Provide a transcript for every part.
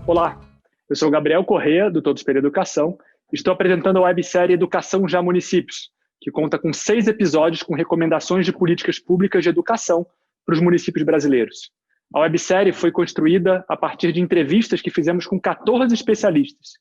Olá, eu sou o Gabriel Corrêa, do Todos pela Educação. Estou apresentando a websérie Educação Já Municípios, que conta com 6 episódios com recomendações de políticas públicas de educação para os municípios brasileiros. A websérie foi construída a partir de entrevistas que fizemos com 14 especialistas,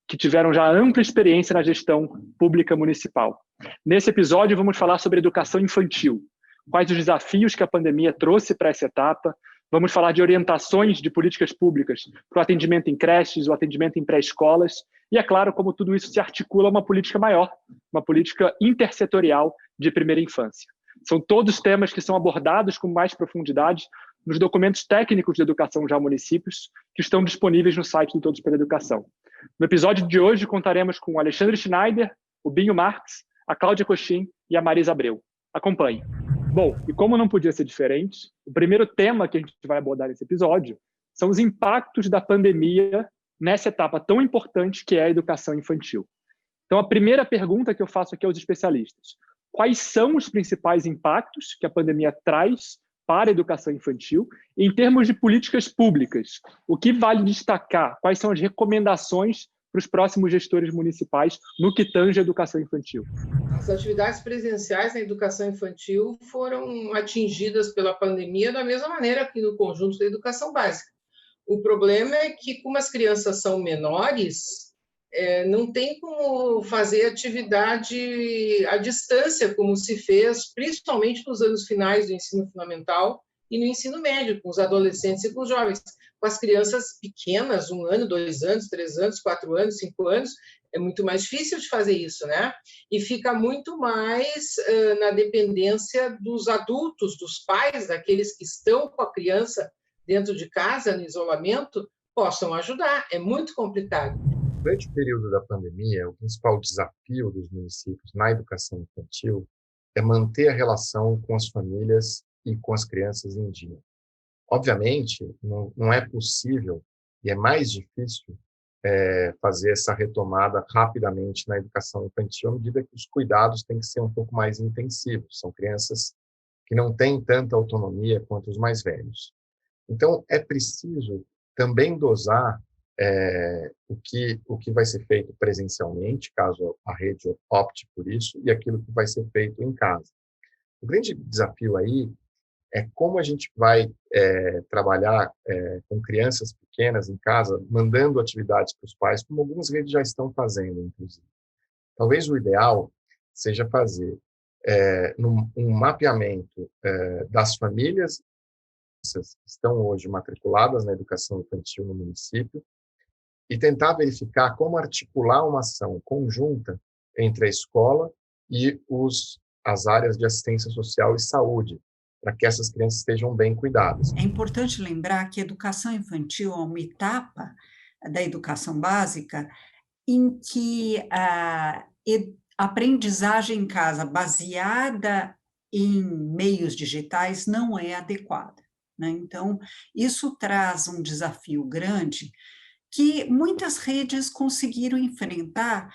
que tiveram já ampla experiência na gestão pública municipal. Nesse episódio, vamos falar sobre educação infantil, quais os desafios que a pandemia trouxe para essa etapa. Vamos falar de orientações de políticas públicas para o atendimento em creches, o atendimento em pré-escolas, e é claro como tudo isso se articula a uma política maior, uma política intersetorial de primeira infância. São todos temas que são abordados com mais profundidade nos documentos técnicos de educação já municípios, que estão disponíveis no site do Todos pela Educação. No episódio de hoje, contaremos com o Alexandre Schneider, o Binho Marques, a Cláudia Coxim e a Marisa Abreu. Acompanhe. Bom, e como não podia ser diferente, o primeiro tema que a gente vai abordar nesse episódio são os impactos da pandemia nessa etapa tão importante que é a educação infantil. Então, a primeira pergunta que eu faço aqui aos especialistas: quais são os principais impactos que a pandemia traz para a educação infantil em termos de políticas públicas? O que vale destacar? Quais são as recomendações para os próximos gestores municipais no que tange a educação infantil? As atividades presenciais na educação infantil foram atingidas pela pandemia da mesma maneira que no conjunto da educação básica. O problema é que, como as crianças são menores, não tem como fazer atividade à distância, como se fez, principalmente nos anos finais do ensino fundamental e no ensino médio, com os adolescentes e com os jovens. Com as crianças pequenas, 1 ano, 2 anos, 3 anos, 4 anos, 5 anos, é muito mais difícil de fazer isso, né? E fica muito mais na dependência dos adultos, dos pais, daqueles que estão com a criança dentro de casa, no isolamento, possam ajudar. É muito complicado. Durante o período da pandemia, o principal desafio dos municípios na educação infantil é manter a relação com as famílias e com as crianças em dia. Obviamente, não é possível e é mais difícil fazer essa retomada rapidamente na educação infantil, à medida que os cuidados têm que ser um pouco mais intensivos. São crianças que não têm tanta autonomia quanto os mais velhos. Então, é preciso também dosar o que vai ser feito presencialmente, caso a rede opte por isso, e aquilo que vai ser feito em casa. O grande desafio aí é como a gente vai trabalhar com crianças pequenas em casa, mandando atividades para os pais, como algumas redes já estão fazendo, inclusive. Talvez o ideal seja fazer um mapeamento das famílias que estão hoje matriculadas na educação infantil no município e tentar verificar como articular uma ação conjunta entre a escola e as áreas de assistência social e saúde, para que essas crianças estejam bem cuidadas. É importante lembrar que a educação infantil é uma etapa da educação básica em que a aprendizagem em casa baseada em meios digitais não é adequada, né? Então, isso traz um desafio grande que muitas redes conseguiram enfrentar,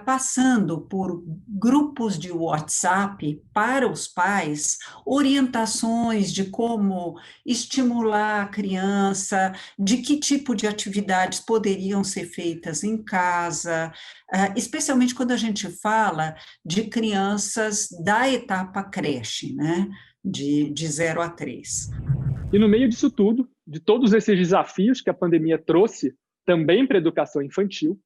passando por grupos de WhatsApp para os pais, orientações de como estimular a criança, de que tipo de atividades poderiam ser feitas em casa, especialmente quando a gente fala de crianças da etapa creche, né, de 0 a 3. E no meio disso tudo, de todos esses desafios que a pandemia trouxe também para a educação infantil,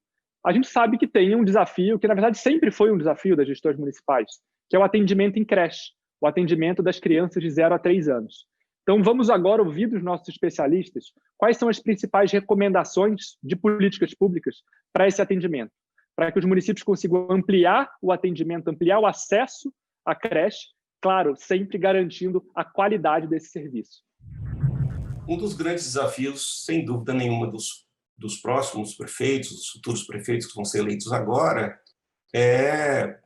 a gente sabe que tem um desafio que, na verdade, sempre foi um desafio das gestões municipais, que é o atendimento em creche, o atendimento das crianças de 0 a 3 anos. Então, vamos agora ouvir dos nossos especialistas quais são as principais recomendações de políticas públicas para esse atendimento, para que os municípios consigam ampliar o atendimento, ampliar o acesso à creche, claro, sempre garantindo a qualidade desse serviço. Um dos grandes desafios, sem dúvida nenhuma, dos próximos prefeitos, dos futuros prefeitos que vão ser eleitos agora, é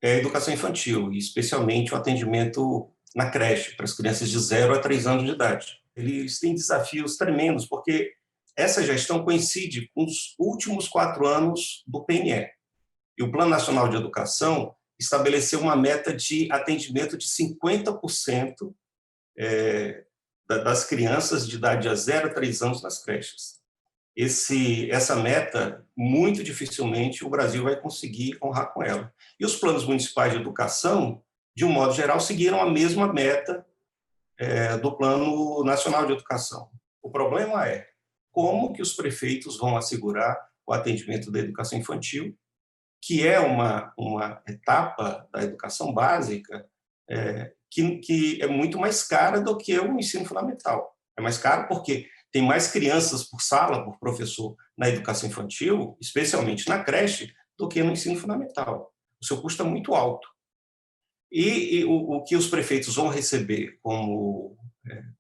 a educação infantil, e especialmente o atendimento na creche, para as crianças de 0 a 3 anos de idade. Eles têm desafios tremendos, porque essa gestão coincide com os últimos 4 anos do PNE. E o Plano Nacional de Educação estabeleceu uma meta de atendimento de 50% das crianças de idade de 0 a 3 anos nas creches. essa meta, muito dificilmente o Brasil vai conseguir honrar com ela. E os planos municipais de educação, de um modo geral, seguiram a mesma meta do Plano Nacional de Educação. O problema é como que os prefeitos vão assegurar o atendimento da educação infantil, que é uma etapa da educação básica que é muito mais cara do que o ensino fundamental. É mais caro porque tem mais crianças por sala, por professor, na educação infantil, especialmente na creche, do que no ensino fundamental. O seu custo é muito alto. E o que os prefeitos vão receber como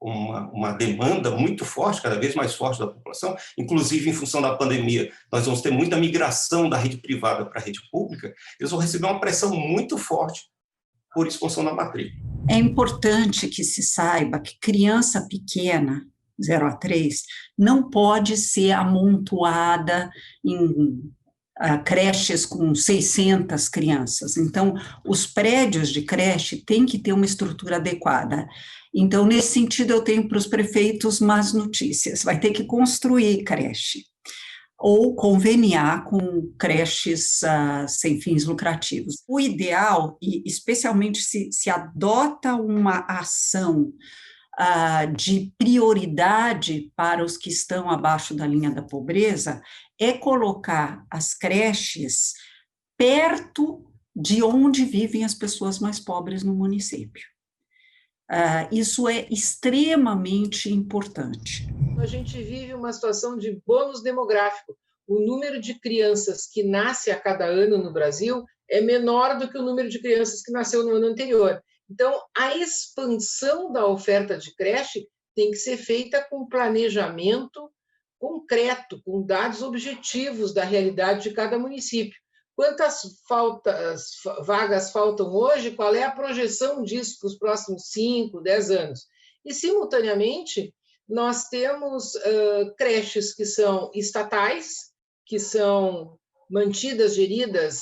uma demanda muito forte, cada vez mais forte da população, inclusive em função da pandemia, nós vamos ter muita migração da rede privada para a rede pública, eles vão receber uma pressão muito forte por expansão da matrícula. É importante que se saiba que criança pequena, 0 a 3, não pode ser amontoada em creches com 600 crianças. Então, os prédios de creche têm que ter uma estrutura adequada. Então, nesse sentido, eu tenho para os prefeitos más notícias. Vai ter que construir creche ou conveniar com creches sem fins lucrativos. O ideal, e especialmente se adota uma ação de prioridade para os que estão abaixo da linha da pobreza, é colocar as creches perto de onde vivem as pessoas mais pobres no município. Isso é extremamente importante. A gente vive uma situação de bônus demográfico. O número de crianças que nasce a cada ano no Brasil é menor do que o número de crianças que nasceu no ano anterior. Então, a expansão da oferta de creche tem que ser feita com planejamento concreto, com dados objetivos da realidade de cada município. Quantas vagas faltam hoje? Qual é a projeção disso para os próximos 5, 10 anos? E, simultaneamente, nós temos creches que são estatais, que são mantidas, geridas,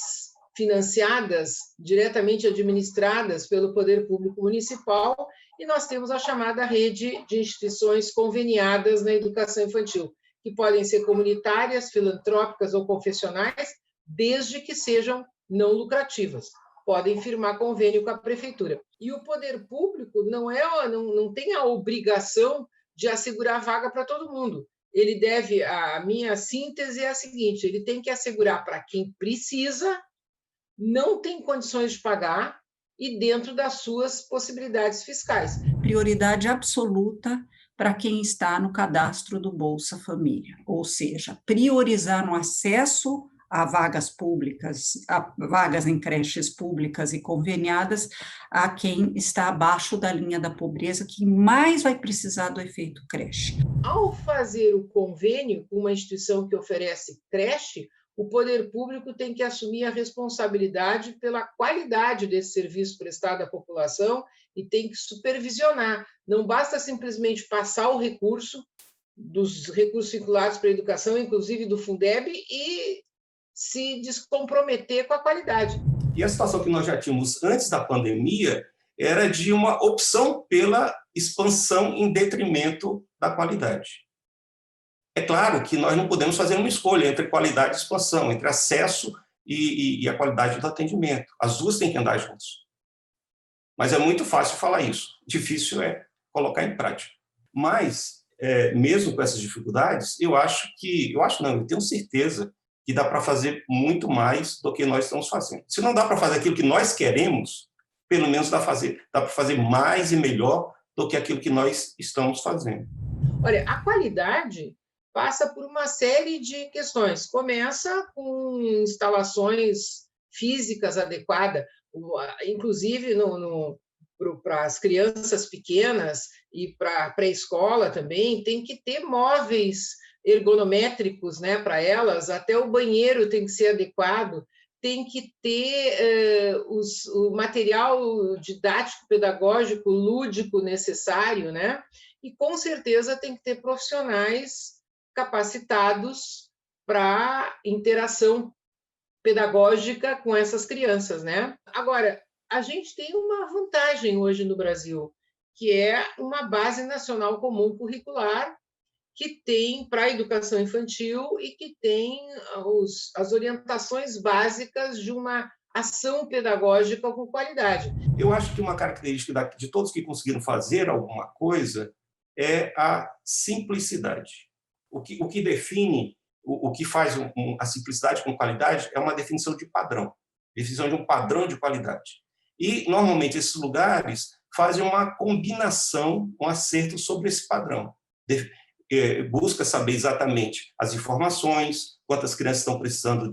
financiadas, diretamente administradas pelo Poder Público Municipal, e nós temos a chamada rede de instituições conveniadas na educação infantil, que podem ser comunitárias, filantrópicas ou confessionais, desde que sejam não lucrativas. Podem firmar convênio com a prefeitura. E o poder público não tem a obrigação de assegurar vaga para todo mundo. Ele deve, a minha síntese é a seguinte, ele tem que assegurar para quem precisa, não tem condições de pagar e dentro das suas possibilidades fiscais. Prioridade absoluta para quem está no cadastro do Bolsa Família, ou seja, priorizar no acesso a vagas públicas, a vagas em creches públicas e conveniadas a quem está abaixo da linha da pobreza, que mais vai precisar do efeito creche. Ao fazer o convênio com uma instituição que oferece creche, o poder público tem que assumir a responsabilidade pela qualidade desse serviço prestado à população e tem que supervisionar. Não basta simplesmente passar o recurso, dos recursos vinculados para a educação, inclusive do Fundeb, e se descomprometer com a qualidade. E a situação que nós já tínhamos antes da pandemia era de uma opção pela expansão em detrimento da qualidade. É claro que nós não podemos fazer uma escolha entre qualidade e expansão, entre acesso e a qualidade do atendimento. As duas têm que andar juntas. Mas é muito fácil falar isso. Difícil é colocar em prática. Mas, mesmo com essas dificuldades, eu tenho certeza que dá para fazer muito mais do que nós estamos fazendo. Se não dá para fazer aquilo que nós queremos, pelo menos dá para fazer mais e melhor do que aquilo que nós estamos fazendo. Olha, a qualidade passa por uma série de questões. Começa com instalações físicas adequadas, inclusive para as crianças pequenas e para a pré-escola também, tem que ter móveis ergonométricos, né, para elas, até o banheiro tem que ser adequado, tem que ter o material didático, pedagógico, lúdico necessário, né? E com certeza tem que ter profissionais capacitados para interação pedagógica com essas crianças, né? Agora, a gente tem uma vantagem hoje no Brasil, que é uma base nacional comum curricular, que tem para a educação infantil e que tem as orientações básicas de uma ação pedagógica com qualidade. Eu acho que uma característica de todos que conseguiram fazer alguma coisa é a simplicidade. O que define, o que faz a simplicidade com qualidade é uma definição de padrão, definição de um padrão de qualidade. E, normalmente, esses lugares fazem uma combinação, um acerto sobre esse padrão. Busca saber exatamente as informações, quantas crianças estão precisando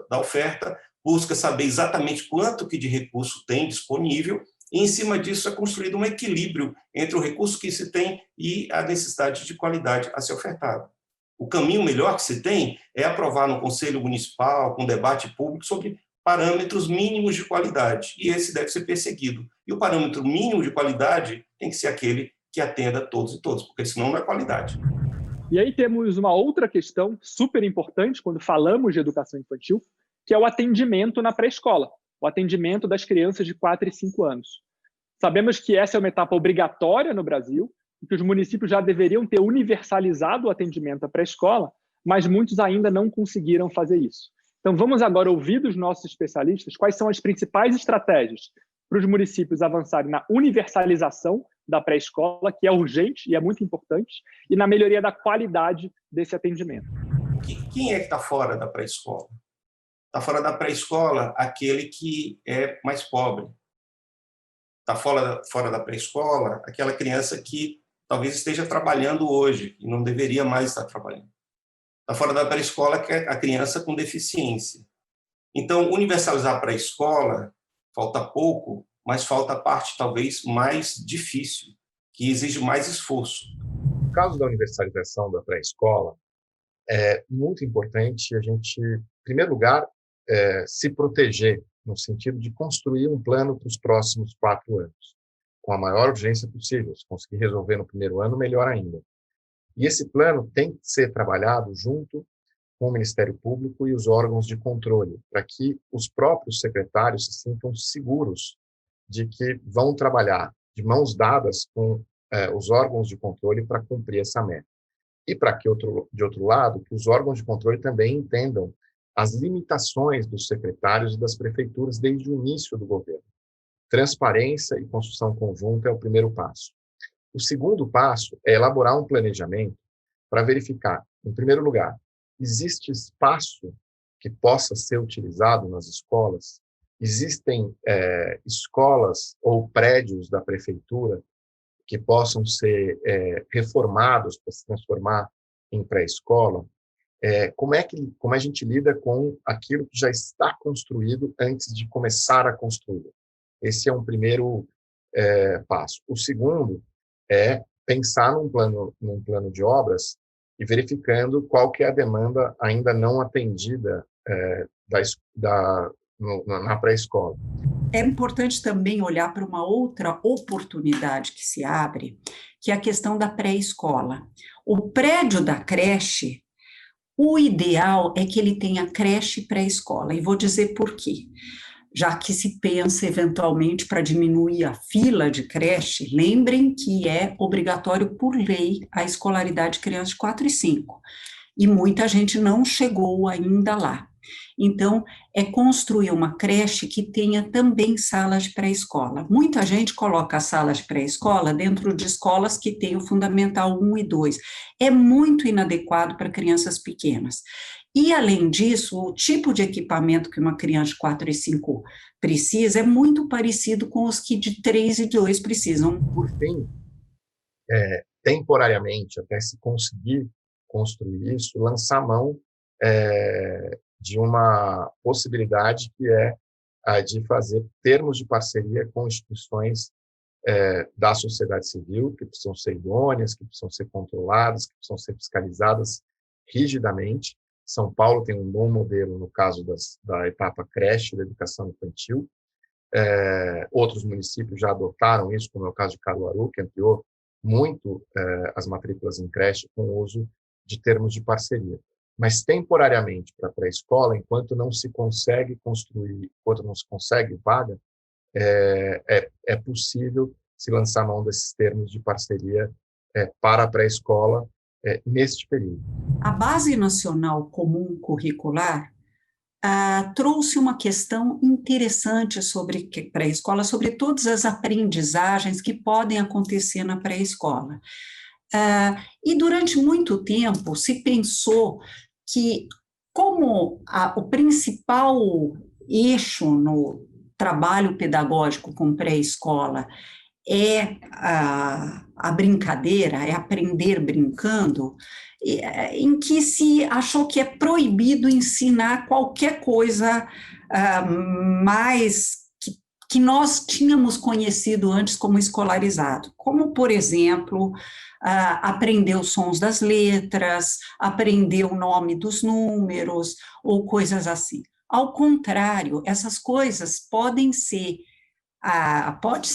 da oferta, busca saber exatamente quanto que de recurso tem disponível, e, em cima disso, é construído um equilíbrio entre o recurso que se tem e a necessidade de qualidade a ser ofertada. O caminho melhor que se tem é aprovar no Conselho Municipal, com debate público, sobre parâmetros mínimos de qualidade, e esse deve ser perseguido. E o parâmetro mínimo de qualidade tem que ser aquele que atenda todos e todas, porque senão não é qualidade. E aí temos uma outra questão super importante quando falamos de educação infantil, que é o atendimento na pré-escola, o atendimento das crianças de 4 e 5 anos. Sabemos que essa é uma etapa obrigatória no Brasil, e que os municípios já deveriam ter universalizado o atendimento à pré-escola, mas muitos ainda não conseguiram fazer isso. Então, vamos agora ouvir dos nossos especialistas quais são as principais estratégias para os municípios avançarem na universalização da pré-escola, que é urgente e é muito importante, e na melhoria da qualidade desse atendimento. Quem é que está fora da pré-escola? Está fora da pré-escola aquele que é mais pobre. Está fora da pré-escola aquela criança que talvez esteja trabalhando hoje e não deveria mais estar trabalhando. Está fora da pré-escola a criança com deficiência. Então, universalizar a pré-escola falta pouco, mas falta a parte talvez mais difícil, que exige mais esforço. No caso da universalização da pré-escola, é muito importante a gente, em primeiro lugar, se proteger, no sentido de construir um plano para os próximos 4 anos, com a maior urgência possível. Se conseguir resolver no primeiro ano, melhor ainda. E esse plano tem que ser trabalhado junto com o Ministério Público e os órgãos de controle, para que os próprios secretários se sintam seguros de que vão trabalhar de mãos dadas com os órgãos de controle para cumprir essa meta. E para que, de outro lado, que os órgãos de controle também entendam as limitações dos secretários e das prefeituras desde o início do governo. Transparência e construção conjunta é o primeiro passo. O segundo passo é elaborar um planejamento para verificar, em primeiro lugar, existe espaço que possa ser utilizado nas escolas? Existem escolas ou prédios da prefeitura que possam ser reformados para se transformar em pré-escola? Como a gente lida com aquilo que já está construído antes de começar a construir? Esse é um primeiro passo. O segundo é pensar num plano de obras e verificando qual que é a demanda ainda não atendida na pré-escola. É importante também olhar para uma outra oportunidade que se abre, que é a questão da pré-escola. O prédio da creche, o ideal é que ele tenha creche pré-escola, e vou dizer por quê. Já que se pensa, eventualmente, para diminuir a fila de creche, lembrem que é obrigatório por lei a escolaridade de crianças de 4 e 5, e muita gente não chegou ainda lá. Então, é construir uma creche que tenha também salas de pré-escola. Muita gente coloca as salas de pré-escola dentro de escolas que têm o Fundamental 1 e 2. É muito inadequado para crianças pequenas. E, além disso, o tipo de equipamento que uma criança de 4 e 5 precisa é muito parecido com os que de 3 e 2 precisam. Por fim, temporariamente, até se conseguir construir isso, lançar mão de uma possibilidade que é a de fazer termos de parceria com instituições da sociedade civil, que precisam ser idôneas, que precisam ser controladas, que precisam ser fiscalizadas rigidamente. São Paulo tem um bom modelo no caso da etapa creche, da educação infantil. Outros municípios já adotaram isso, como é o caso de Caruaru, que ampliou muito as matrículas em creche com o uso de termos de parceria. Mas temporariamente para a pré-escola, enquanto não se consegue construir, enquanto não se consegue vaga, é possível se lançar mão desses termos de parceria para a pré-escola, neste período. A Base Nacional Comum Curricular trouxe uma questão interessante sobre pré-escola, sobre todas as aprendizagens que podem acontecer na pré-escola. E durante muito tempo se pensou que, como o principal eixo no trabalho pedagógico com pré-escola é a brincadeira, é aprender brincando, em que se achou que é proibido ensinar qualquer coisa mais que nós tínhamos conhecido antes como escolarizado, como, por exemplo, aprender os sons das letras, aprender o nome dos números, ou coisas assim. Ao contrário, essas coisas pode-se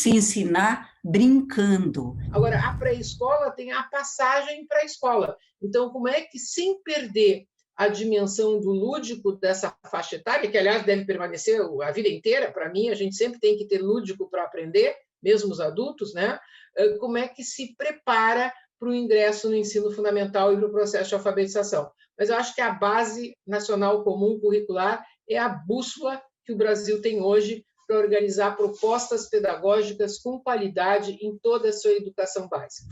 ensinar brincando. Agora, a pré-escola tem a passagem para a escola. Então, como é que, sem perder a dimensão do lúdico dessa faixa etária, que, aliás, deve permanecer a vida inteira, para mim, a gente sempre tem que ter lúdico para aprender, mesmo os adultos, né? Como é que se prepara para o ingresso no ensino fundamental e para o processo de alfabetização? Mas eu acho que a Base Nacional Comum Curricular é a bússola que o Brasil tem hoje para organizar propostas pedagógicas com qualidade em toda a sua educação básica.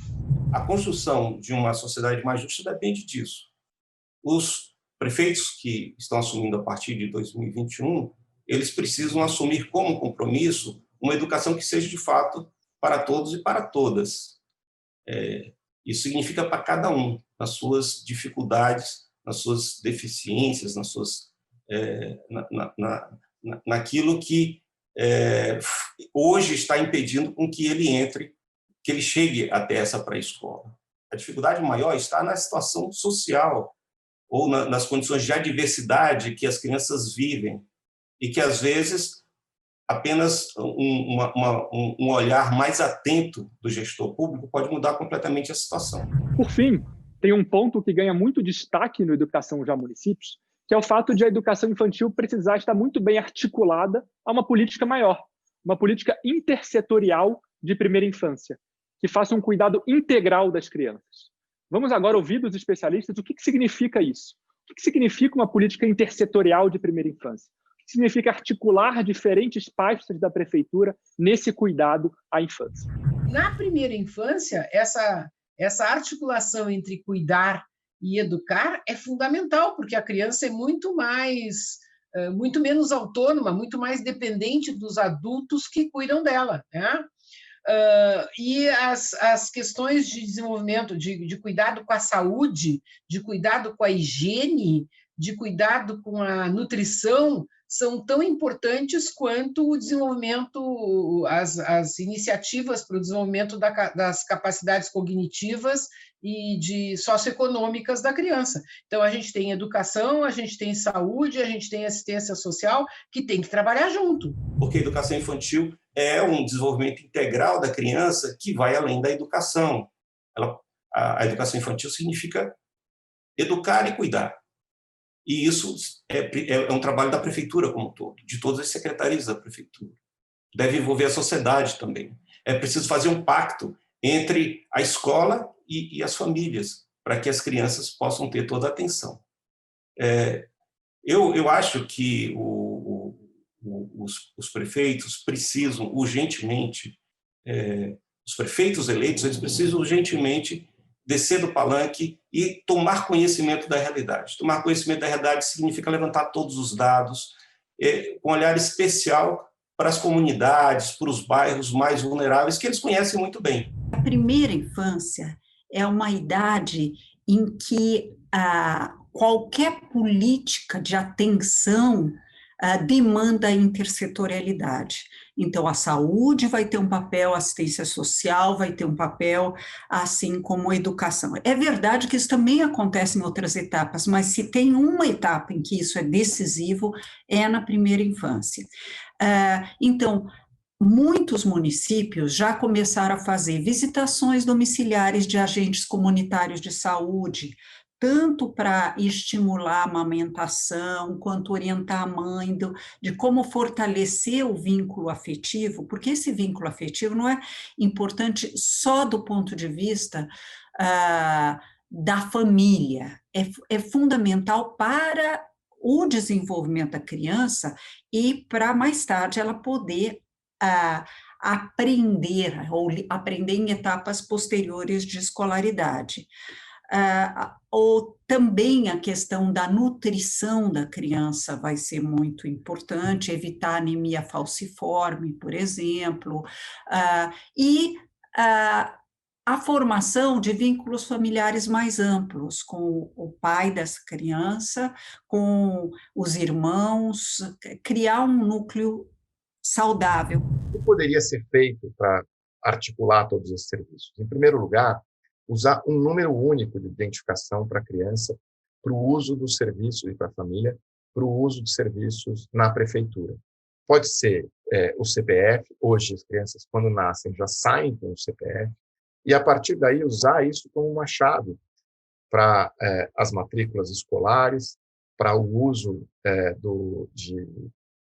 A construção de uma sociedade mais justa depende disso. Os prefeitos que estão assumindo a partir de 2021, eles precisam assumir como compromisso uma educação que seja, de fato, para todos e para todas. Isso significa para cada um, nas suas dificuldades, nas suas deficiências, naquilo que hoje está impedindo com que ele chegue até essa pré-escola. A dificuldade maior está na situação social ou nas condições de adversidade que as crianças vivem e que, às vezes, apenas um olhar mais atento do gestor público pode mudar completamente a situação. Por fim, tem um ponto que ganha muito destaque no Educação Já Municípios, que é o fato de a educação infantil precisar estar muito bem articulada a uma política maior, uma política intersetorial de primeira infância, que faça um cuidado integral das crianças. Vamos agora ouvir dos especialistas o que significa isso. O que significa uma política intersetorial de primeira infância? O que significa articular diferentes pastas da prefeitura nesse cuidado à infância? Na primeira infância, essa articulação entre cuidar e educar é fundamental, porque a criança é muito menos autônoma, muito mais dependente dos adultos que cuidam dela, né? E as questões de desenvolvimento, de cuidado com a saúde, de cuidado com a higiene, de cuidado com a nutrição, são tão importantes quanto o desenvolvimento, as iniciativas para o desenvolvimento das capacidades cognitivas e socioeconômicas da criança. Então, a gente tem educação, a gente tem saúde, a gente tem assistência social, que tem que trabalhar junto. Porque a educação infantil é um desenvolvimento integral da criança que vai além da educação. A educação infantil significa educar e cuidar. E isso é um trabalho da prefeitura como um todo, de todas as secretarias da prefeitura. Deve envolver a sociedade também. É preciso fazer um pacto entre a escola e as famílias, para que as crianças possam ter toda a atenção. Eu acho que os prefeitos precisam urgentemente, os prefeitos eleitos, eles precisam urgentemente descer do palanque e tomar conhecimento da realidade. Tomar conhecimento da realidade significa levantar todos os dados, com um olhar especial para as comunidades, para os bairros mais vulneráveis, que eles conhecem muito bem. A primeira infância é uma idade em que qualquer política de atenção demanda intersetorialidade. Então, a saúde vai ter um papel, a assistência social vai ter um papel, assim como a educação. É verdade que isso também acontece em outras etapas, mas se tem uma etapa em que isso é decisivo, é na primeira infância. Então, muitos municípios já começaram a fazer visitações domiciliares de agentes comunitários de saúde, tanto para estimular a amamentação, quanto orientar a mãe de como fortalecer o vínculo afetivo, porque esse vínculo afetivo não é importante só do ponto de vista da família. É fundamental para o desenvolvimento da criança e para mais tarde ela poder aprender, ou aprender em etapas posteriores de escolaridade. Ou também a questão da nutrição da criança vai ser muito importante, evitar anemia falciforme, por exemplo, e a formação de vínculos familiares mais amplos, com o pai dessa criança, com os irmãos, criar um núcleo saudável. O que poderia ser feito para articular todos esses serviços? Em primeiro lugar, usar um número único de identificação para a criança, para o uso dos serviços e para a família, para o uso de serviços na prefeitura. Pode ser o CPF, hoje as crianças, quando nascem, já saem com o CPF, e a partir daí usar isso como uma chave para as matrículas escolares, para o uso de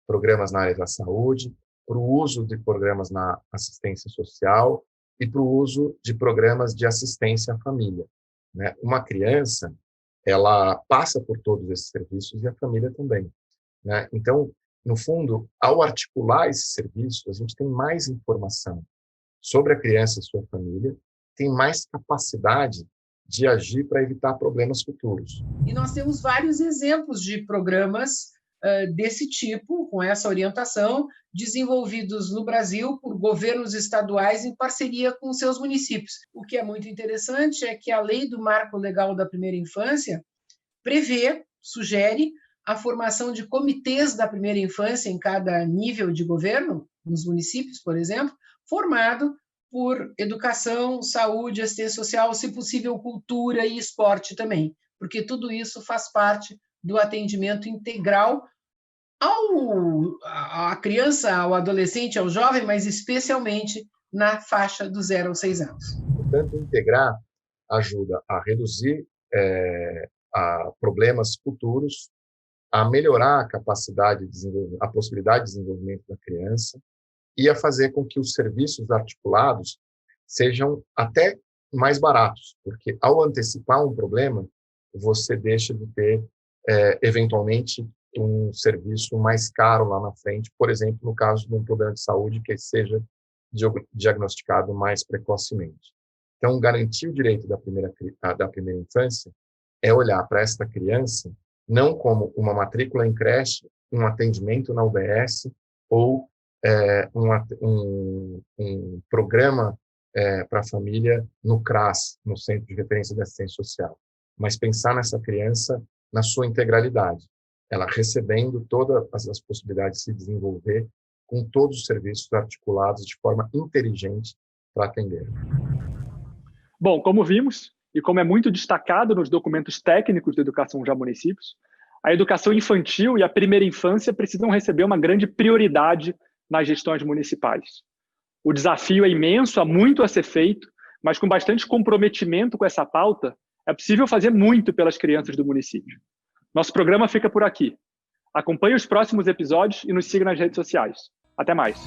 programas na área da saúde, para o uso de programas na assistência social e para o uso de programas de assistência à família, né? Uma criança, ela passa por todos esses serviços e a família também, né? Então, no fundo, ao articular esses serviços, a gente tem mais informação sobre a criança e sua família, tem mais capacidade de agir para evitar problemas futuros. E nós temos vários exemplos de programas desse tipo, com essa orientação, desenvolvidos no Brasil por governos estaduais em parceria com seus municípios. O que é muito interessante é que a Lei do Marco Legal da Primeira Infância sugere a formação de comitês da primeira infância em cada nível de governo, nos municípios, por exemplo, formado por educação, saúde, assistência social, se possível, cultura e esporte também, porque tudo isso faz parte do atendimento integral à criança, ao adolescente, ao jovem, mas especialmente na faixa do 0 aos 6 anos. Portanto, integrar ajuda a reduzir problemas futuros, a melhorar a capacidade de desenvolvimento, a possibilidade de desenvolvimento da criança e a fazer com que os serviços articulados sejam até mais baratos, porque ao antecipar um problema, você deixa de ter, eventualmente, um serviço mais caro lá na frente, por exemplo, no caso de um problema de saúde que seja diagnosticado mais precocemente. Então, garantir o direito da primeira infância é olhar para esta criança não como uma matrícula em creche, um atendimento na UBS ou um programa para a família no CRAS, no Centro de Referência de Assistência Social, mas pensar nessa criança na sua integralidade, ela recebendo todas as possibilidades de se desenvolver com todos os serviços articulados de forma inteligente para atender. Bom, como vimos, e como é muito destacado nos documentos técnicos da Educação Já Municípios, a educação infantil e a primeira infância precisam receber uma grande prioridade nas gestões municipais. O desafio é imenso, há muito a ser feito, mas com bastante comprometimento com essa pauta, é possível fazer muito pelas crianças do município. Nosso programa fica por aqui. Acompanhe os próximos episódios e nos siga nas redes sociais. Até mais!